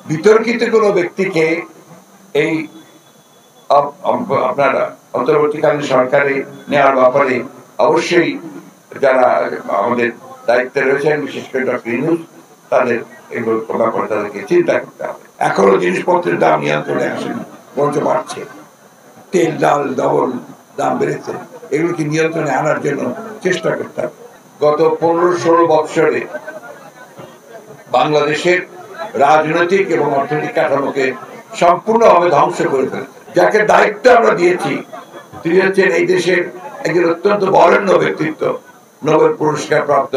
বিতর্কিত কোনো ব্যক্তিকে এই আপনারা অন্তর্বর্তীকালীন সরকারে নেওয়ার ব্যাপারে অবশ্যই যারা আমাদের দায়িত্বে রয়েছেন, বিশেষ করে ডক্টর ইউনূস, তাদের এগুলো ব্যাপারে তাদেরকে চিন্তা করতে হবে। এখনো জিনিসপত্রের দাম নিয়ন্ত্রণে আসেনি, বরঞ্চ বাড়ছে। তেল, ডাল ডবল দাম বেড়েছে। এগুলোকে নিয়ন্ত্রণে আনার জন্য চেষ্টা করতে হবে। গত 15-16 বৎসরে বাংলাদেশের রাজনৈতিক এবং অর্থনৈতিক কাঠামোকে সম্পূর্ণভাবে ধ্বংস করে ফেলেছে। যাকে দায়িত্ব আমরা দিয়েছি তিনি হচ্ছেন এই দেশের একজন অত্যন্ত বরেণ্য ব্যক্তিত্ব, নোবেল পুরস্কার প্রাপ্ত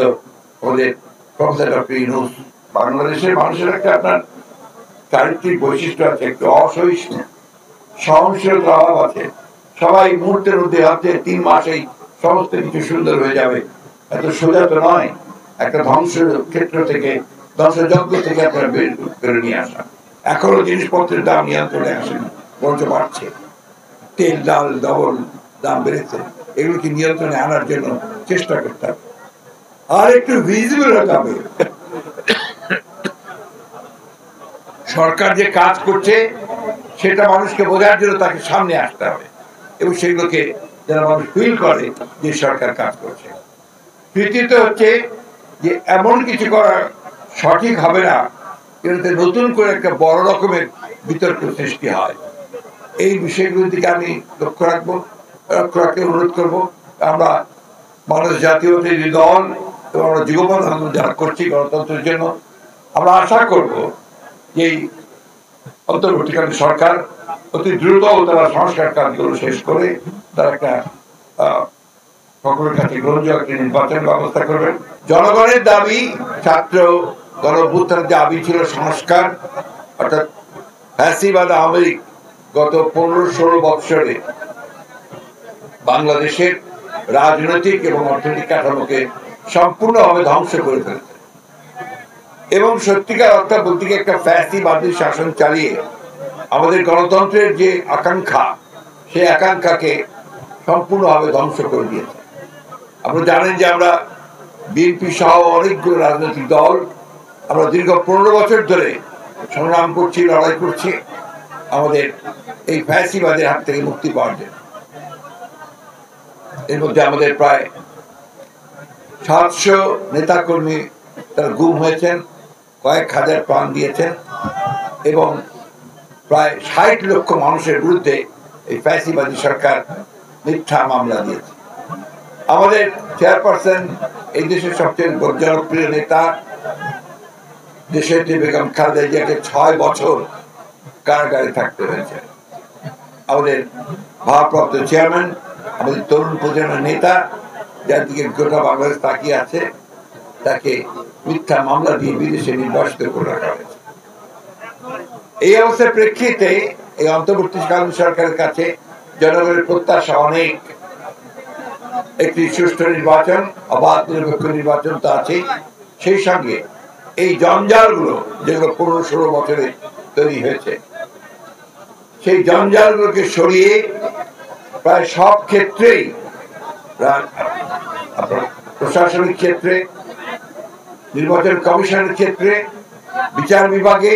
আমাদের প্রফেসর ডক্টর ইউনূস। বাংলাদেশের মানুষের একটা আপনার চারিত্রিক বৈশিষ্ট্য আছে, একটু অসহিষ্ণু, সহনশীলতার অভাব আছে। সবাই মুহূর্তের মধ্যে ভাবছে 3 মাসেই সমস্ত কিছু সুন্দর হয়ে যাবে। এত সোজা তো নয়। একটা ধ্বংস ক্ষেত্র থেকে, ধ্বংসযজ্ঞ থেকে আপনারা বের করে নিয়ে আসা। এখনো জিনিসপত্রের দাম নিয়ন্ত্রণে আসেনি, বরঞ্চ বাড়ছে। তেল, ডাল ডবল দাম বেড়েছে। এগুলোকে নিয়ন্ত্রণে আনার জন্য চেষ্টা করতে হবে। আর একটু ভিজিবল হতে হবে। সরকার যে কাজ করছে সেটা মানুষকে বোঝার জন্য তাকে সামনে আসতে হবে, এবং সেগুলোকে যারা মানুষ ফিল করে যে সরকার কাজ করছে। তৃতীয়ত হচ্ছে যে এমন কিছু করা সঠিক হবে না যাতে নতুন করে একটা বড় রকমের বিতর্ক সৃষ্টি হয়। এই বিষয়গুলোর দিকে আমি লক্ষ্য রাখতে অনুরোধ করবো। আমরা বাংলাদেশ জাতীয়তাবাদী দল এবং আমরা যুগপৎ আন্দোলন যারা করছি গণতন্ত্রের জন্য, আমরা আশা করব যে অন্তর্বর্তীকালীন সরকার অতি দ্রুত তারা সংস্কার কাজগুলো শেষ করে তারা একটা সকলের কাছে গ্রহণযোগ্য নির্বাচন ব্যবস্থা করবেন। জনগণের দাবি, ছাত্র গণঅভ্যুত্থানের দাবি ছিল সংস্কার, অর্থাৎ ফ্যাসিবাদ আওয়ামী লীগ গত 15-16 বৎসরে বাংলাদেশের রাজনৈতিক এবং অর্থনৈতিক কাঠামোকে সম্পূর্ণভাবে ধ্বংস করে ফেলেছে, এবং সত্যিকার অর্থাৎ বলতে গিয়ে একটা ফ্যাসিবাদী শাসন চালিয়ে আমাদের গণতন্ত্রের যে আকাঙ্ক্ষা, সেই আকাঙ্ক্ষাকে সম্পূর্ণভাবে ধ্বংস করে দিয়েছে। আপনারা জানেন যে আমরা বিএনপি সহ অনেকগুলো রাজনৈতিক দল আমরা দীর্ঘ 15 বছর ধরে সংগ্রাম করছি, লড়াই করছি আমাদের এই ফ্যাসিবাদের হাত থেকে মুক্তি পাওয়ার জন্য। এর মধ্যে আমাদের প্রায় 700 নেতাকর্মী তারা গুম হয়েছেন, কয়েক হাজার প্রাণ দিয়েছেন, এবং প্রায় 60 লক্ষ মানুষের বিরুদ্ধে এই ফ্যাসিবাদী সরকার মিথ্যা মামলা দিয়েছে। আমাদের চেয়ারপারসন, এই দেশের সবচেয়ে জনপ্রিয় নেতা দেশের বেগম খালেদা জিয়াকে 6 বছর কারাগারে থাকতে হয়েছে। আমাদের ভারপ্রাপ্ত চেয়ারম্যান, আমাদের তরুণ প্রজন্মের নেতা, যার দিকে গোটা বাংলাদেশ তাকিয়ে আছে, তাকে মিথ্যা মামলা দিয়ে বিদেশে নির্বাসিত করে রাখা হয়েছে। এই অবস্থার প্রেক্ষিতে এই অন্তর্বর্তীকালীন সরকারের কাছে জনগণের প্রত্যাশা অনেক। একটি সুষ্ঠু নির্বাচন, অবাধ নিরপেক্ষ নির্বাচন তো আছেই, সেই সঙ্গে এই জঞ্জালগুলো যেগুলো 15-16 বছরে তৈরি হয়েছে, সেই জঞ্জালগুলোকে সরিয়ে প্রায় সব ক্ষেত্রেই, প্রশাসনিক ক্ষেত্রে, নির্বাচন কমিশনের ক্ষেত্রে, বিচার বিভাগে,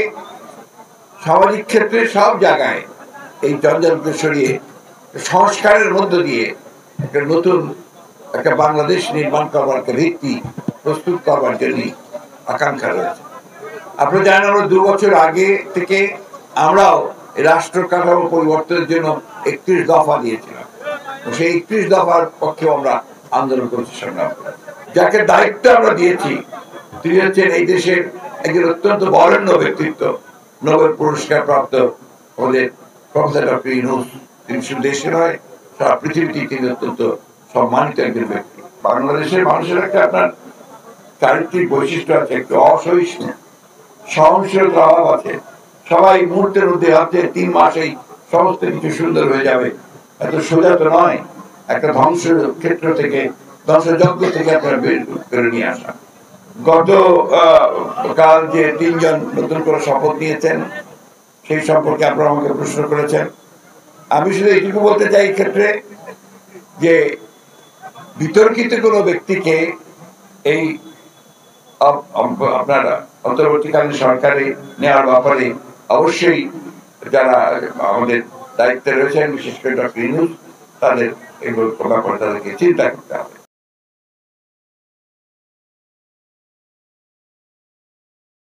সামাজিক ক্ষেত্রে, সব জায়গায় এই জঞ্জালকে সরিয়ে সংস্কারের মধ্য দিয়ে একটা নতুন একটা বাংলাদেশ নির্মাণ করবার একটা ভিত্তি প্রস্তুত করবার জন্য আকাঙ্ক্ষা রয়েছে। আপনারা জানেন আমরা 2 বছর আগে থেকে আমরাও রাষ্ট্র কাঠামো পরিবর্তনের জন্য 31 দফা দিয়েছিলাম। সেই 31 দফার পক্ষে আমরা আন্দোলন করছি, সংগ্রাম করেছি। যাকে দায়িত্ব আমরা দিয়েছি তিনি হচ্ছেন এই দেশের একজন অত্যন্ত বরেণ্য ব্যক্তিত্ব, নোবেল পুরস্কার প্রাপ্ত আমাদের প্রফেসর ডক্টর ইউনূস। তিনি শুধু দেশে নয়, সারা পৃথিবীতে তিনি অত্যন্ত সম্মানিত একজন ব্যক্তি। বাংলাদেশের মানুষের একটা আপনার চারিত্রিক বৈশিষ্ট্য আছে, একটু অসহিষ্ণু, সহনশীলতার অভাব আছে। সবাই মুহূর্তের মধ্যে ভাবছে 3 মাসেই সমস্ত কিছু সুন্দর হয়ে যাবে। এত সোজা তো নয়। একটা ধ্বংস ক্ষেত্র থেকে, ধ্বংসযজ্ঞ থেকে আপনারা বের করে নিয়ে আসা। গত কাল যে 3 জন নতুন করে শপথ নিয়েছেন, সেই সম্পর্কে আপনারা আমাকে প্রশ্ন করেছেন। আমি শুধু এইটুকু বলতে চাই এই ক্ষেত্রে যে বিতর্কিত কোনো ব্যক্তিকে এই আপনারা অন্তর্বর্তীকালীন সরকারে নেওয়ার ব্যাপারে অবশ্যই যারা আমাদের দায়িত্বে রয়েছেন, বিশেষ করে ডক্টর ইউনূস, তাদের এগুলো ব্যাপারে তাদেরকে চিন্তা করতে হবে।